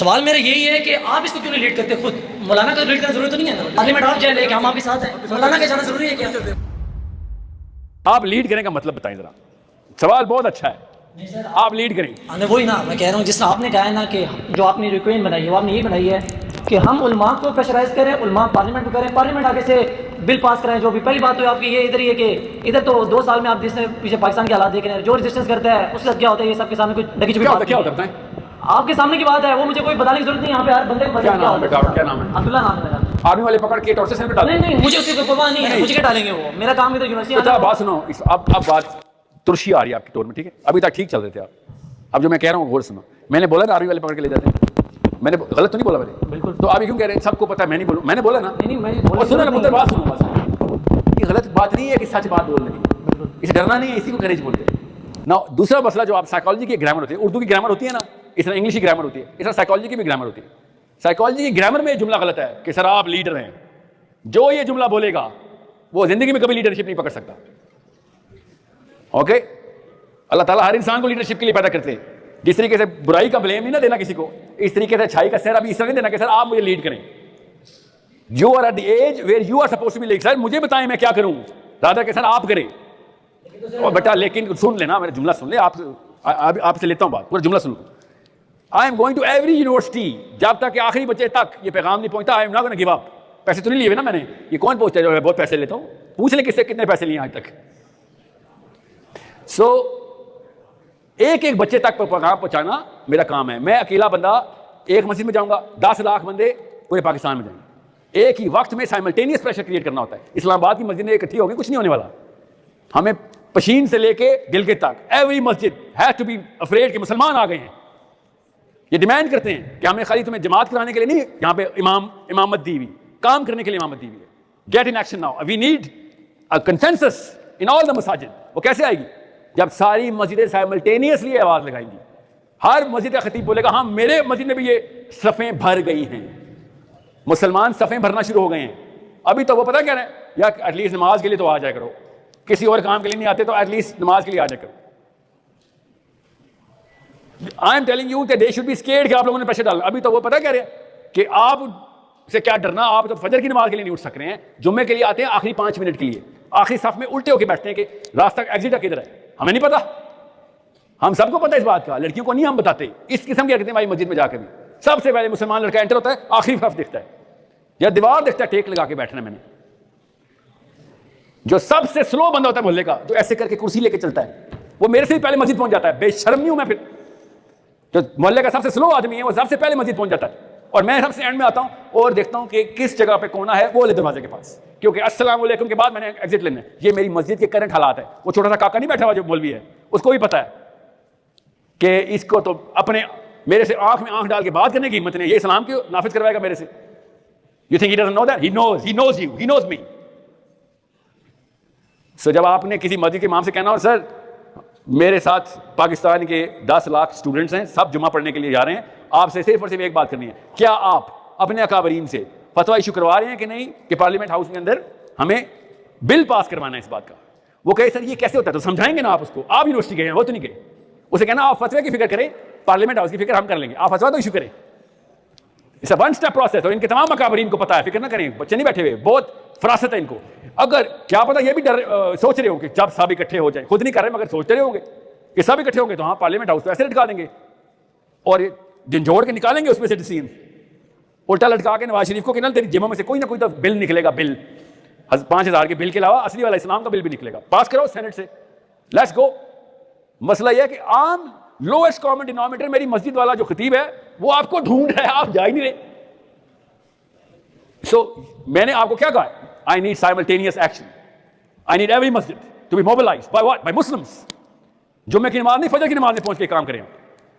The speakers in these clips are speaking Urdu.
سوال میرا یہی ہے کہ آپ اس کو کیوں نہیں لیڈ کرتے خود؟ مولانا کو لیڈ کرنا ضروری تو نہیں ہے نا، پارلیمنٹ آپ جائے لے کہ ہم آپ کے ساتھ ہیں، مولانا کے جانا ضروری ہے کیا؟ آپ لیڈ کرنے کا مطلب بتائیں ذرا، سوال بہت اچھا ہے، آپ لیڈ کریں۔ وہی نا میں کہہ رہا ہوں، جس طرح آپ نے کہا ہے نا کہ جو آپ نے ریکوین بنائی ہے وہ آپ نے یہ بنائی ہے کہ ہم علماء کو پریشرائز کریں، علماء پارلیمنٹ کو کریں، پارلیمنٹ آگے سے بل پاس کریں۔ جو بھی پہلی بات تو آپ کی یہ ادھر ہی ہے کہ ادھر تو 2 سال میں آپ جس نے پیچھے پاکستان کے حالات دیکھ رہے ہیں، جو ریزسٹنس کرتا ہے اس کا کیا ہوتا ہے، یہ سب کے سامنے کوئی ڈگی چپی بات کیا ہوتا ہے آپ کے سامنے کی بات ہے، وہ مجھے کوئی بتانے کی ضرورت نہیں۔ یہاں پہ ہر بندے کو کیا نام ہے بیٹا، کیا نام ہے؟ عبداللہ نام ہے میرا۔ آرمی والے پکڑ کے ٹارچر سیل پہ ڈالیں؟ نہیں مجھے اس کی کوئی پرواہ نہیں ہے، مجھے کیا ڈالیں گے، وہ میرا کام ادھر یونیورسٹی اچھا بات سنو، اب بات ترشی آ رہی ہے آپ کی ٹون میں، ٹھیک ہے؟ ابھی تک ٹھیک چل رہے تھے آپ، اب جو میں کہہ رہا ہوں غور سنو۔ میں نے بولا نا آرمی والے پکڑ کے لے جاتے ہیں، میں نے غلط تو نہیں بولا میں نے؟ بالکل۔ تو آپ کیوں کہہ رہے ہیں؟ سب کو پتا ہے، میں نہیں بولوں، میں نے بولا نا۔ نہیں میں سنو نا پتر، بات سنو، بس یہ غلط بات نہیں ہے کہ سچ بات بول رہی ہے، اسے ڈرنا نہیں ہے، اسی کو انکریج بولتے ہیں نا۔ دوسرا مسئلہ جو آپ سائیکالوجی کی گرامر ہوتی ہے، اردو کی گرامر ہوتی ہے نا، اس طرح انگلش کی گرامر ہوتی ہے، اس طرح سائیکالوجی کی بھی گرامر ہوتی ہے۔ سائیکالوجی کی گرامر میں جملہ غلط ہے کہ سر آپ لیڈر ہیں، جو یہ جملہ بولے گا وہ زندگی میں کبھی لیڈرشپ نہیں پکڑ سکتا۔ اوکے، اللہ تعالیٰ ہر انسان کو لیڈرشپ کے لیے پیدا کرتے ہیں۔ جس طریقے سے برائی کا بلیم نہیں نہ دینا کسی کو، اس طریقے سے اچھائی کا سر ابھی اس طرح نہیں دینا کہ سر آپ مجھے لیڈ کریں۔ You are at the age where you are suppose to be lead, sir مجھے بتائیں میں کیا کروں، رادر کہ سر آپ کریں۔ اور بیٹا لیکن سن لینا، میرا جملہ سن لے، آپ سے لیتا ہوں بات، پورا جملہ سن لو۔ I am going to every university, جب تک کہ آخری بچے تک یہ پیغام نہیں پہنچتا، I am not gonna give up. پیسے تو نہیں لیے نا میں نے، یہ کون پہنچتا ہے جو بہت پیسے لیتا ہوں؟ پوچھ لیں کس سے کتنے پیسے لیے آج تک۔ سو ایک ایک بچے تک پیغام پہنچانا میرا کام ہے۔ میں اکیلا بندہ ایک مسجد میں جاؤں گا، 10 لاکھ بندے پورے پاکستان میں جائیں گے، ایک ہی وقت میں سائملٹینیس پریشر کریٹ کرنا ہوتا ہے۔ اسلام آباد کی مسجدیں اکٹھی ہو گئی، کچھ نہیں ہونے والا۔ ہمیں پشین سے لے کے گلگت تک every Masjid has to be afraid کہ مسلمان آ گئے ہیں۔ یہ ڈیمانڈ کرتے ہیں کہ ہمیں خالی تمہیں جماعت کرانے کے لیے نہیں، یہاں پہ امامت دی ہوئی، کام کرنے کے لیے امامت دی ہوئی ہے۔ Get in action now, we need a consensus in all the مساجد۔ وہ کیسے آئے گی؟ جب ساری مسجدیں سائملٹینیسلی آواز لگائیں گی، ہر مسجد کا خطیب بولے گا ہاں میرے مسجد میں بھی یہ صفیں بھر گئی ہیں، مسلمان صفیں بھرنا شروع ہو گئے ہیں۔ ابھی تو وہ پتہ کیا ہے، یا ایٹ لیسٹ نماز کے لیے تو آ جایا کرو، کسی اور کام کے لیے نہیں آتے تو ایٹ لیسٹ نماز کے لیے آ جایا کرو۔ آئی ایم ٹیلنگ یو کہ دے شوڈ بی اسکیئرڈ کہ آپ لوگوں نے پریشر ڈالا۔ ابھی تو وہ پتہ کیا رہے کہ آپ سے کیا ڈرنا، آپ تو فجر کی نماز کے لیے نہیں اٹھ سک رہے ہیں، جمعے کے لیے آتے ہیں آخری 5 منٹ کے لیے، آخری صف میں الٹے ہو کے بیٹھتے ہیں کہ راستہ ایگزٹ کدھر ہے، ہمیں نہیں پتا۔ ہم سب کو پتا اس بات کا، لڑکیوں کو نہیں ہم بتاتے۔ اس قسم کی حرکتیں ہماری مسجد میں جا کے بھی، سب سے پہلے مسلمان لڑکا انٹر ہوتا ہے آخری صف دکھتا ہے یا دیوار دکھتا ہے ٹیک لگا کے بیٹھنا ہے۔ میں نے جو سب سے سلو بندہ ہوتا ہے محلے کا، جو ایسے کر کے کرسی لے کے چلتا ہے، وہ میرے سے بھی پہلے مسجد پہنچ جاتا ہے۔ بے شرم نہیں ہوں میں پھر؟ جو محلے کا سب سے سلو آدمی ہے وہ سب سے پہلے مسجد پہنچ جاتا ہے، اور میں سب سے اینڈ میں آتا ہوں اور دیکھتا ہوں کہ کس جگہ پہ کونا ہے، وہ لے دروازے کے پاس، کیونکہ السلام علیکم کے بعد میں نے ایگزٹ لینا ہے۔ یہ میری مسجد کے کرنٹ حالات ہے۔ وہ چھوٹا سا کاکا نہیں بیٹھا ہوا جو مولوی ہے، اس کو بھی پتا ہے کہ اس کو تو اپنے میرے سے آنکھ میں آنکھ ڈال کے بات کرنے کی ہمت نہیں، یہ اسلام کیوں نافذ کروائے گا میرے سے؟ You think he doesn't know that? He knows you, he knows me. So جب آپ نے کسی مسجد کے امام سے کہنا ہو سر میرے ساتھ پاکستان کے 10 لاکھ اسٹوڈنٹس ہیں، سب جمعہ پڑھنے کے لیے جا رہے ہیں، آپ سے صرف اور صرف ایک بات کرنی ہے، کیا آپ اپنے اکابرین سے فتویٰ ایشو کروا رہے ہیں کہ نہیں کہ پارلیمنٹ ہاؤس کے اندر ہمیں بل پاس کروانا ہے اس بات کا؟ وہ کہے سر یہ کیسے ہوتا ہے، تو سمجھائیں گے نا آپ اس کو، آپ یونیورسٹی گئے ہیں، وہ تو نہیں گئے۔ اسے کہنا آپ فتوے کی فکر کریں، پارلیمنٹ ہاؤس کی فکر ہم کر لیں گے، آپ فتویٰ تو ایشو کریں۔ اس ون اسٹیپ پروسیس، اور ان کے تمام اکابرین کو پتا ہے، فکر نہ کریں، بچے نہیں بیٹھے ہوئے، بہت فراست ہے ان کو۔ اگر کیا پتا یہ بھی سوچ رہے ہو کہ جب سب اکٹھے ہو جائیں، خود نہیں کر رہے مگر سوچتے رہے ہوں گے کہ سب اکٹھے ہوں گے تو ہاں پارلیمنٹ ہاؤس تو ایسے لٹکا دیں گے اور جھنجھوڑ کے نکالیں گے اس میں سے ڈسیزن، الٹا لٹکا کے نواز شریف کو کہ نا تیری جمعہ میں سے کوئی نہ کوئی تو بل نکلے گا، بل 5000 کے بل کے علاوہ اصلی والا اسلام کا بل بھی نکلے گا، پاس کرو سینٹ سے، لیٹس گو۔ مسئلہ یہ ہے کہ عام لوئسٹ کامن ڈینومینیٹر میری مسجد والا جو خطیب ہے وہ آپ کو ڈھونڈ رہا ہے، آپ جا ہی نہیں رہے۔ سو میں نے آپ کو کیا کہا ہے؟ I need simultaneous action. I need every masjid to be mobilized by what? By Muslims. جمعے کی نماز نہیں، فجر کی نماز میں پہنچ کے کام کریں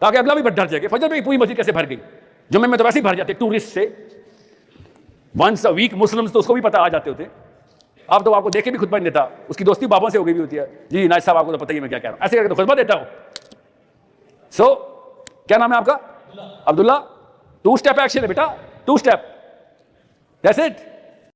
تاکہ اگلا بھی ڈر جائے کہ فجر میں پوری مسجد کیسے بھر گئی، جمعے میں تو ویسے ہی بھر جاتے ٹورسٹ سے، ونس اے ویک مسلمس تو اس کو بھی پتہ آ جاتے ہوتے۔ اب تو آپ کو دیکھ کے بھی خطبہ نہیں دیتا، اس کی دوستی بابوں سے ہو گئی بھی ہوتی ہے، جی نائب صاحب آپ کو تو پتہ ہی میں کیا کہہ رہا ہوں، ایسے کر کے تو خطبہ دیتا ہوں۔ سو کیا نام ہے آپ کا؟ عبداللہ۔ 2 اسٹیپ ایکشن ہے بیٹا، 2 اسٹیپ، دیٹس اٹ۔